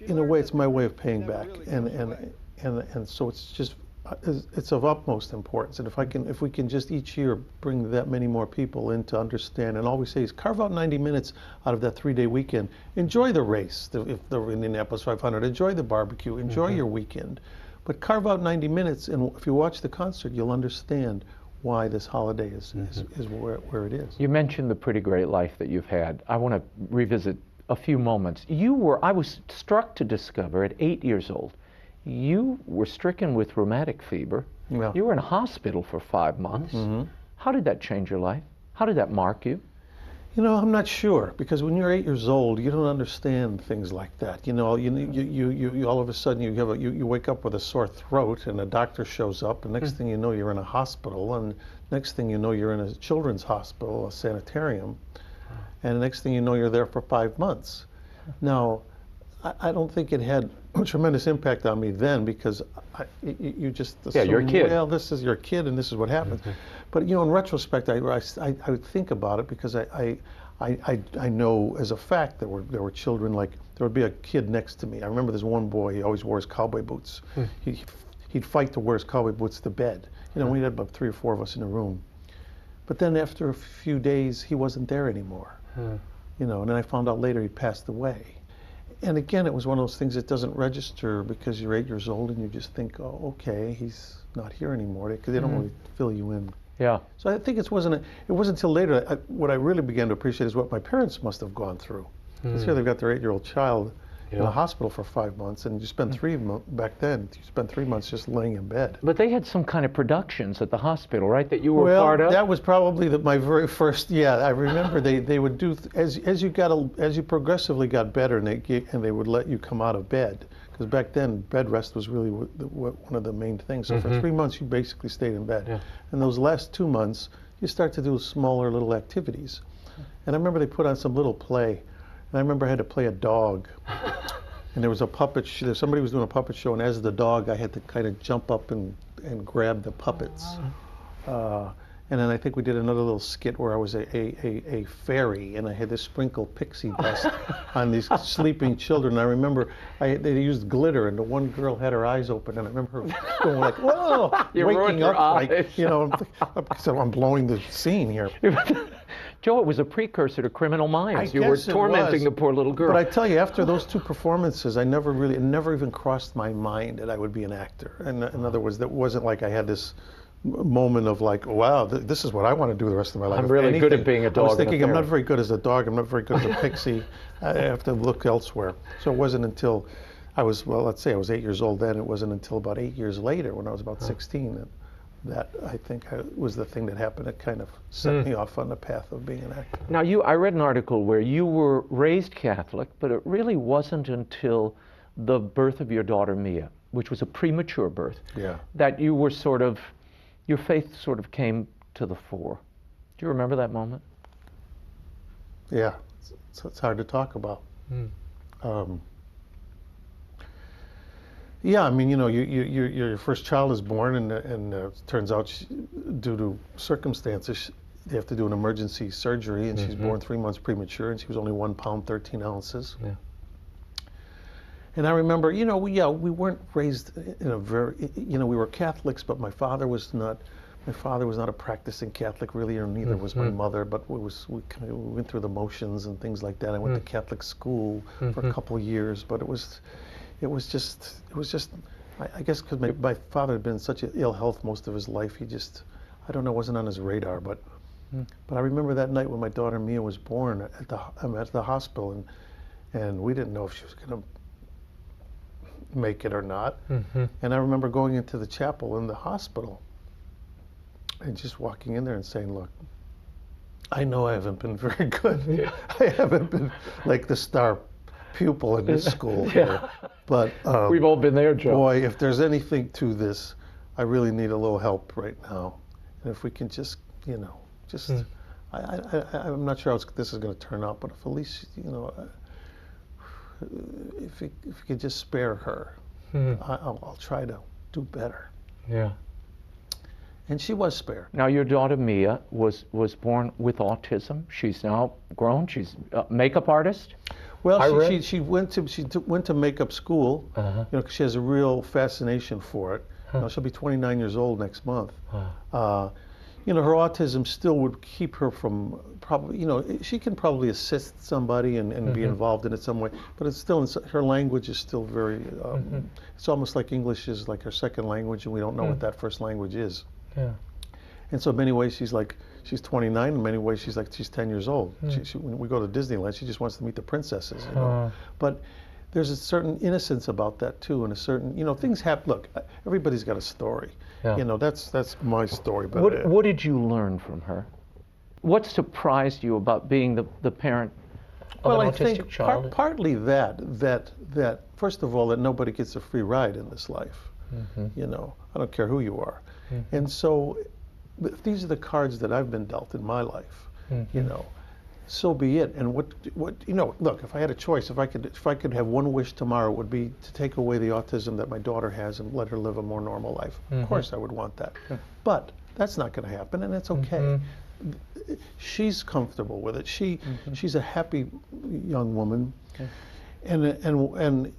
in a way, it's my way of paying back. And so it's just, it's of utmost importance. And if we can just each year bring that many more people in to understand, and all we say is carve out 90 minutes out of that 3-day weekend. Enjoy the race, if the Indianapolis 500, enjoy the barbecue, enjoy your weekend, but carve out 90 minutes, and if you watch the concert, you'll understand why this holiday is where it is. You mentioned the pretty great life that you've had. I want to revisit a few moments. I was struck to discover at 8 years old, you were stricken with rheumatic fever. Yeah. You were in a hospital for 5 months. How did that change your life? How did that mark you? You know, I'm not sure, because when you're 8 years old, you don't understand things like that. You know, you all of a sudden you wake up with a sore throat, and a doctor shows up, and next thing you know, you're in a hospital, and next thing you know, you're in a children's hospital, a sanitarium, and the next thing you know, you're there for 5 months. Now, I don't think it had a tremendous impact on me then, because you just assume, you're a kid. Well, this is your kid, and this is what happens. But you know, in retrospect, I would think about it, because I know as a fact that there were children, like there would be a kid next to me. I remember this one boy. He always wore his cowboy boots. He'd fight to wear his cowboy boots to bed. You know, we had about 3 or 4 of us in a room. But then after a few days, he wasn't there anymore. You know, and then I found out later he passed away. And again, it was one of those things that doesn't register because you're 8 years old and you just think, oh, okay, he's not here anymore, because they don't really fill you in. Yeah. So I think it wasn't until later, what I really began to appreciate is what my parents must have gone through. Because here they've got their 8-year-old child in the hospital for 5 months, and you spent back then, you spent 3 months just laying in bed. But they had some kind of productions at the hospital, right, that you were part of? Well, that was probably my very first, I remember they would do, as you progressively got better, and they would let you come out of bed. Because back then, bed rest was really one of the main things. So for 3 months, you basically stayed in bed. Yeah. And those last 2 months, you start to do smaller little activities. And I remember they put on some little play. And I remember I had to play a dog. And there was a puppet somebody was doing a puppet show, and as the dog, I had to kind of jump up and grab the puppets. And then I think we did another little skit where I was a fairy, and I had to sprinkle pixie dust on these sleeping children. And I remember they used glitter, and the one girl had her eyes open, and I remember her going like, whoa, waking up, like, so I'm blowing the scene here. Joe, it was a precursor to Criminal Minds. You were tormenting the poor little girl. But I tell you, after those 2 performances, it never even crossed my mind that I would be an actor. And in other words, that wasn't like I had this moment of like, wow, this is what I want to do the rest of my life. I'm really good at being a dog. I was thinking, I'm not very good as a dog. I'm not very good as a pixie. I have to look elsewhere. So it wasn't until I was, let's say I was 8 years old then. It wasn't until about 8 years later, when I was about 16, that I think was the thing that happened that kind of set me off on the path of being an actor. Now, I read an article where you were raised Catholic, but it really wasn't until the birth of your daughter Mia, which was a premature birth, that you were your faith sort of came to the fore. Do you remember that moment? Yeah, it's hard to talk about. Yeah, I mean, your first child is born, and it turns out, due to circumstances, they have to do an emergency surgery, and she's born 3 months premature, and she was only 1 pound 13 ounces. Yeah. And I remember, we weren't raised in a very, we were Catholics, but my father was not a practicing Catholic really, or neither was my mother, but we went through the motions and things like that. I went to Catholic school for a couple of years, but it was just, I guess because my father had been in such ill health most of his life, he just, I don't know, wasn't on his radar, but I remember that night when my daughter Mia was born at the hospital, and we didn't know if she was going to make it or not. And I remember going into the chapel in the hospital and just walking in there and saying, look, I know I haven't been very good. I haven't been like the star pupil in this school here. But we've all been there, Joe. Boy, if there's anything to this, I really need a little help right now. And if we can just, I'm not sure how this is going to turn out, but if at least, if you could just spare her, I'll try to do better. Yeah. And she was spared. Now, your daughter Mia was born with autism. She's now grown. She's a makeup artist. Well, she went to makeup school. Because she has a real fascination for it. She'll be 29 years old next month. Her autism still would keep her from probably, she can probably assist somebody and be involved in it some way, but it's still, her language is still very, it's almost like English is like her second language, and we don't know what that first language is. Yeah. And so in many ways she's 29, in many ways she's 10 years old. When we go to Disneyland, she just wants to meet the princesses, But there's a certain innocence about that too, and a certain, things happen. Look, everybody's got a story. Yeah. That's my story. But what did you learn from her? What surprised you about being the parent of an autistic child? Well, I think partly that first of all, that nobody gets a free ride in this life. I don't care who you are. And so, if these are the cards that I've been dealt in my life, so be it. And what look, if I had a choice, if I could have one wish tomorrow, it would be to take away the autism that my daughter has and let her live a more normal life. Of course I would want that. But that's not going to happen, and it's okay. She's comfortable with it. She's a happy young woman. And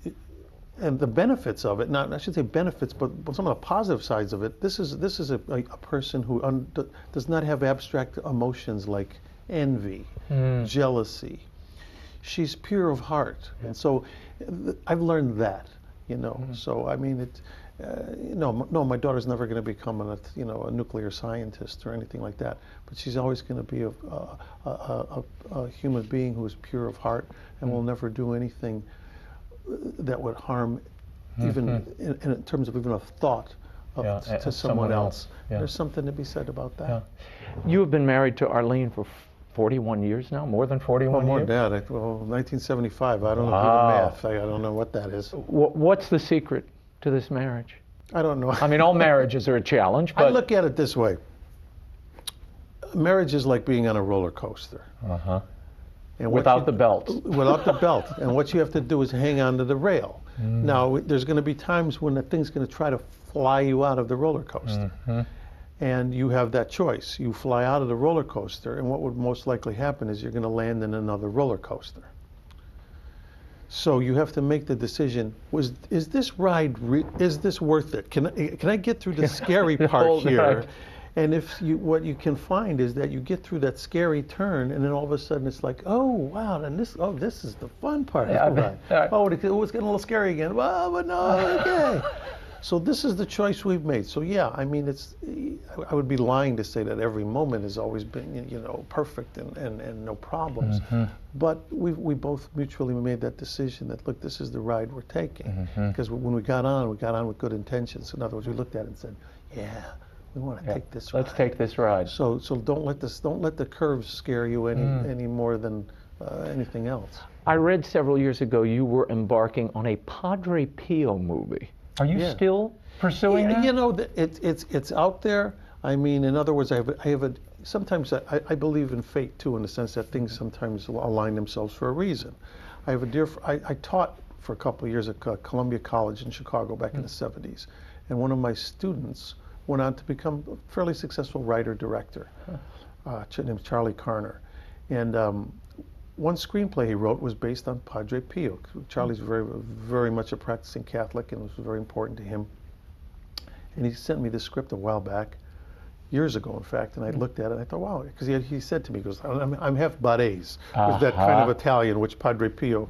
the benefits of it, I should say benefits, but some of the positive sides of it, this is a person who does not have abstract emotions like envy, jealousy. She's pure of heart. And so I've learned that, you know. So I mean, no, my daughter's never going to become a nuclear scientist or anything like that. But she's always going to be a human being who is pure of heart and will never do anything that would harm, even in terms of even a thought to someone else. Yeah. There's something to be said about that. Yeah. You have been married to Arlene for 41 years now, more than 41 more years? More than that. 1975. I don't know the math. I don't know what that is. What's the secret to this marriage? I don't know. I mean, all marriages are a challenge, but... I look at it this way. Marriage is like being on a roller coaster. And without the belt. Without the belt. And what you have to do is hang on to the rail. Now, there's going to be times when the thing's going to try to fly you out of the roller coaster. And you have that choice. You fly out of the roller coaster, and what would most likely happen is you're going to land in another roller coaster. So you have to make the decision, is this ride, is this worth it? Can I get through the scary part here? And what you can find is that you get through that scary turn, and then all of a sudden it's like, oh wow, and this is the fun part. Oh, it was getting a little scary again. Well, but no, okay. So this is the choice we've made. So yeah, I mean, I would be lying to say that every moment has always been, you know, perfect and no problems. But we both mutually made that decision that, look, this is the ride we're taking. Because when we got on with good intentions. In other words, we looked at it and said, yeah, we want to take this ride. Let's take this ride. So don't let the curves scare you any more than anything else. I read several years ago you were embarking on a Padre Pio movie. Are you still pursuing that? You know, it's out there. I mean, in other words, sometimes I believe in fate too, in the sense that things sometimes align themselves for a reason. I have I taught for a couple of years at Columbia College in Chicago back in the 70s, and one of my students went on to become a fairly successful writer-director, named Charlie Carner. And one screenplay he wrote was based on Padre Pio. Charlie's very, very much a practicing Catholic, and it was very important to him. And he sent me this script a while back, years ago, in fact, and I looked at it and I thought, wow, because he said to me, he goes, I'm half Barese, was that kind of Italian, which Padre Pio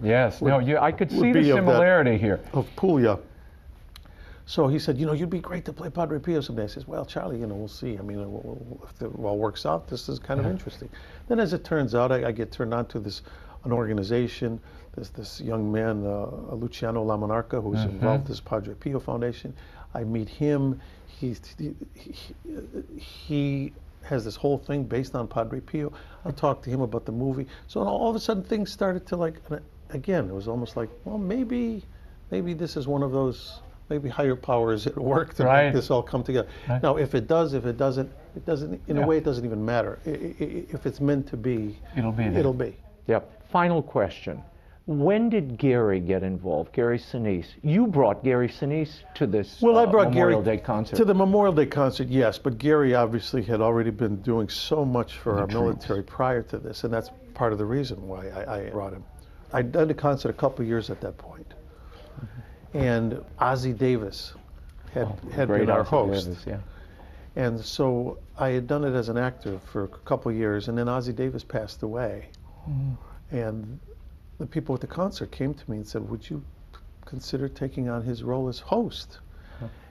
I could see the similarity here. Of Puglia. So he said, you know, you'd be great to play Padre Pio someday. I says, well, Charlie, you know, we'll see. I mean, if it all works out, this is kind of interesting. Then as it turns out, I get turned on to an organization. There's this young man, Luciano Lamonarca, who's involved in this Padre Pio Foundation. I meet him. He has this whole thing based on Padre Pio. I talked to him about the movie. So all of a sudden things started to again, it was almost like, well, maybe this is one of those, maybe higher powers at work to make this all come together. Now, if it does, if it doesn't, in a way, it doesn't even matter. If it's meant to be, it'll be there. It'll be. Yep. Final question. When did Gary get involved? Gary Sinise. You brought Gary Sinise to this I brought Memorial Gary Day concert. To the Memorial Day concert, yes. But Gary obviously had already been doing so much for our military prior to this, and that's part of the reason why I brought him. I'd done the concert a couple of years at that point. And Ozzie Davis had been our host. Davis, And so I had done it as an actor for a couple of years, and then Ozzie Davis passed away. And the people at the concert came to me and said, would you consider taking on his role as host?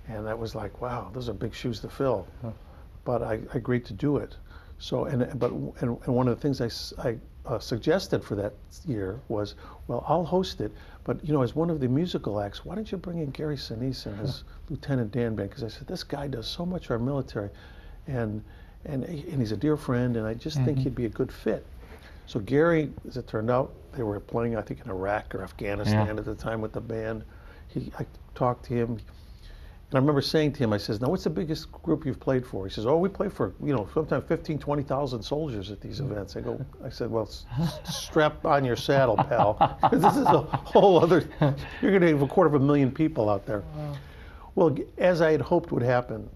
And that was like, wow, those are big shoes to fill. But I agreed to do it. So, and one of the things I suggested for that year was, well, I'll host it, but you know, as one of the musical acts, why don't you bring in Gary Sinise and his Lieutenant Dan band? Because I said, this guy does so much for our military, and he's a dear friend, and I just think he'd be a good fit. So Gary, as it turned out, they were playing, I think, in Iraq or Afghanistan at the time with the band. I talked to him. And I remember saying to him, I says, now what's the biggest group you've played for? He says, oh, we play for, you know, sometimes 15, 20,000 soldiers at these events. I said, well, strap on your saddle, pal, because this is a whole other, you're going to have 250,000 people out there. Well, as I had hoped would happen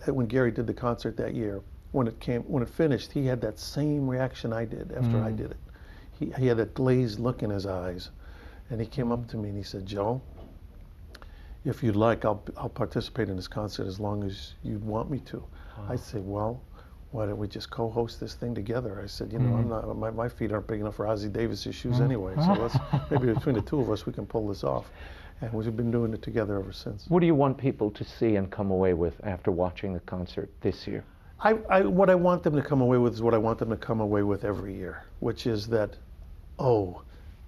when Gary did the concert that year, when it finished, he had that same reaction I did after I did it. He had that glazed look in his eyes, and he came up to me and he said, Joe, if you'd like, I'll participate in this concert as long as you'd want me to. I said, well, why don't we just co-host this thing together? I said, you know, I'm not, my feet aren't big enough for Ozzie Davis's shoes anyway, so let's, maybe between the two of us we can pull this off. And we've been doing it together ever since. What do you want people to see and come away with after watching the concert this year? What I want them to come away with is what I want them to come away with every year, which is that, oh,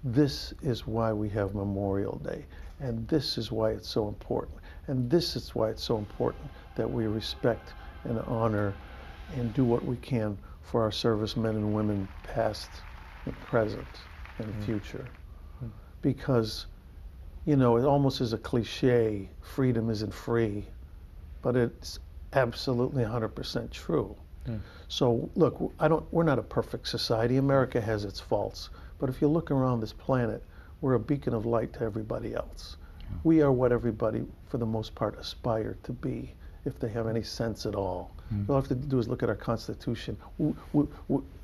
this is why we have Memorial Day, and this is why it's so important, and this is why it's so important that we respect and honor and do what we can for our servicemen and women, past and present and future. Because, you know, it almost is a cliche, freedom isn't free, but it's absolutely 100% true. So look, we're not a perfect society. America has its faults, but if you look around this planet, we're a beacon of light to everybody else. We are what everybody, for the most part, aspire to be, if they have any sense at all. All I have to do is look at our Constitution.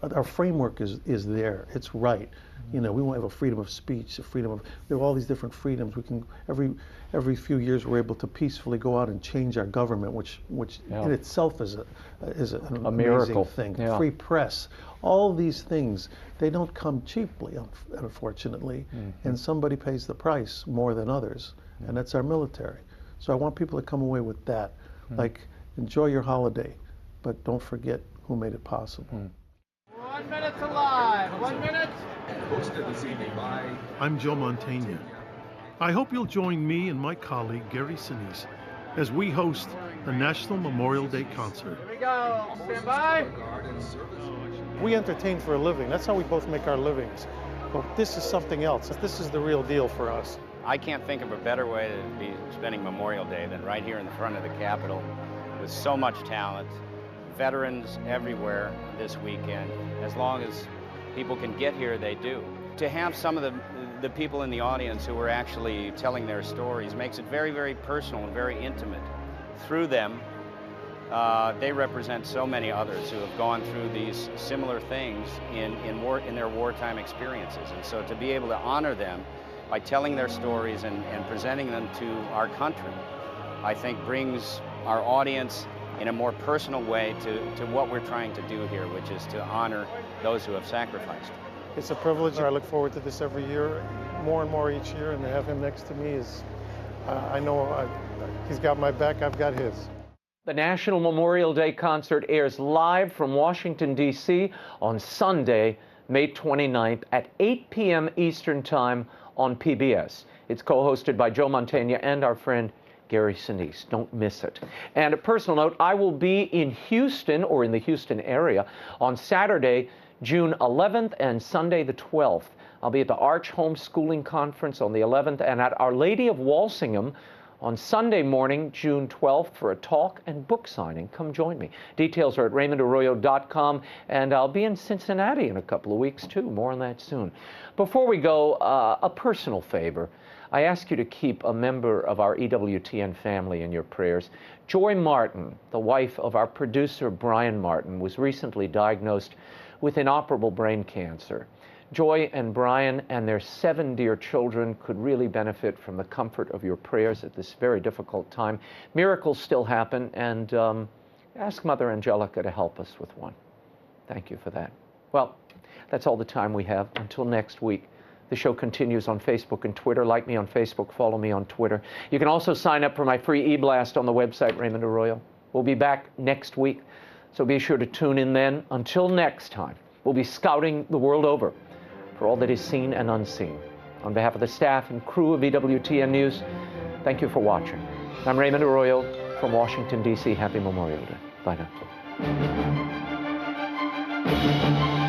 Our framework is there. It's right. You know, we won't have a freedom of speech, a freedom of, there are all these different freedoms. We can, every few years we're able to peacefully go out and change our government, which in itself is an amazing thing. Free press, all these things, they don't come cheaply, unfortunately, and somebody pays the price more than others, and that's our military. So I want people to come away with that. Like, enjoy your holiday, but don't forget who made it possible. 1 minute to live. 1 minute. Hosted this evening by... I'm Joe Mantegna. I hope you'll join me and my colleague Gary Sinise as we host the National Memorial Day Concert. Here we go. Stand by. We entertain for a living. That's how we both make our livings. But this is something else. This is the real deal for us. I can't think of a better way to be spending Memorial Day than right here in the front of the Capitol with so much talent, veterans everywhere this weekend. As long as people can get here, they do. To have some of the people in the audience who are actually telling their stories makes it very, very personal and very intimate. Through them, they represent so many others who have gone through these similar things in their wartime experiences. And so to be able to honor them by telling their stories and presenting them to our country, I think brings our audience in a more personal way to what we're trying to do here, which is to honor those who have sacrificed. It's a privilege. I look forward to this every year, more and more each year, and to have him next to me is, I know he's got my back, I've got his. The National Memorial Day Concert airs live from Washington, D.C. on Sunday, May 29th at 8 p.m. Eastern Time on PBS. It's co-hosted by Joe Mantegna and our friend Gary Sinise. Don't miss it. And a personal note, I will be in Houston, or in the Houston area, on Saturday, June 11th and Sunday the 12th. I'll be at the Arch Homeschooling Conference on the 11th and at Our Lady of Walsingham on Sunday morning, June 12th, for a talk and book signing. Come join me. Details are at RaymondArroyo.com, and I'll be in Cincinnati in a couple of weeks, too. More on that soon. Before we go, a personal favor. I ask you to keep a member of our EWTN family in your prayers. Joy Martin, the wife of our producer Brian Martin, was recently diagnosed with inoperable brain cancer. Joy and Brian and their 7 dear children could really benefit from the comfort of your prayers at this very difficult time. Miracles still happen, and ask Mother Angelica to help us with one. Thank you for that. Well, that's all the time we have. Until next week. The show continues on Facebook and Twitter. Like me on Facebook, follow me on Twitter. You can also sign up for my free e-blast on the website, Raymond Arroyo. We'll be back next week, so be sure to tune in then. Until next time, we'll be scouting the world over for all that is seen and unseen. On behalf of the staff and crew of EWTN News, thank you for watching. I'm Raymond Arroyo from Washington, D.C. Happy Memorial Day. Bye now.